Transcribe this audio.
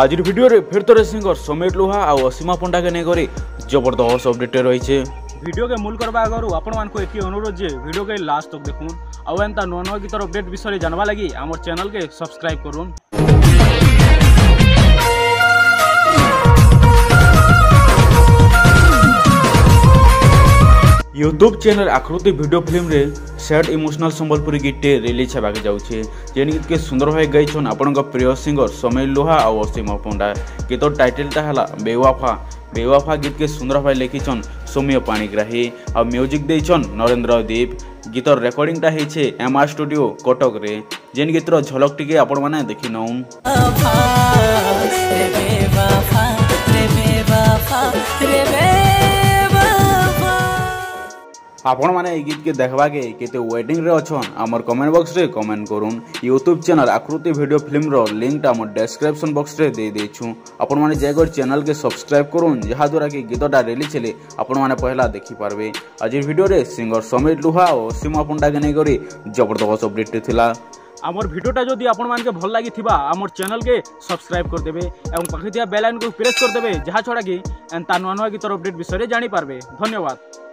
आज भिडियो रे फिर थोड़े सिंगर समीर लुहा और असीमा पंडा के नहीं जबरदस्त अपडेट रही है। वीडियो के मूल करवा आगु आपण मानक एति अनुरोध जे वीडियो के लास्ट तक देखुन आउ एंता नुआ नुआ गीतर अपडेट विषय जानवा लगी आम चैनल के सब्सक्राइब करूँ। यूट्यूब चैनल आकृति वीडियो फिल्म रे सैड इमोशनल संबलपुरी गीते रिलीज होगा जाऊे जेन गीत के सुंदर भाई गाइछन आपण प्रिय सिंगर समीर लुहा और असीमा पंडा। गीत टाइटलटा है बेवाफा। बेवाफा गीत के सुंदर भाई लिखिछन सौम्य पाणिग्राही और म्यूजिक देछन नरेंद्र दीप। गीत रेकर्डिंगटा है एमआर स्टूडियो कटक रे। जेन गीतर झलक टिके आपण माने देखि नउन। आपण माने गीत के देखवा के केते वेटिंग रे अछन हमर कमेंट बॉक्स रे कमेंट करूँ। यूट्यूब चैनल आकृति वीडियो फिल्म रो लिंक टा हमर डिस्क्रिप्शन बॉक्स रे दे देछु। आपण माने जाकर चैनल के सब्सक्राइब करूँ जहा द्वारा कि गीतटा रिलीज हेले आपण माने पहला देखि पारबे। आज वीडियो रे सिंगर समीर लुहा और असीमा पंडा के नै करी जबरदस्त अपडेट थिला। आमर वीडियोटा जदि आपण मान के भल लगी आमर चैनल के सब्सक्राइब कर देबे एवं पाखे दिया बेल आइकन को प्रेस कर देबे जहा छड़ा कि एंता नुआ नुआ गीतर अपडेट विषय जानि पारबे। धन्यवाद।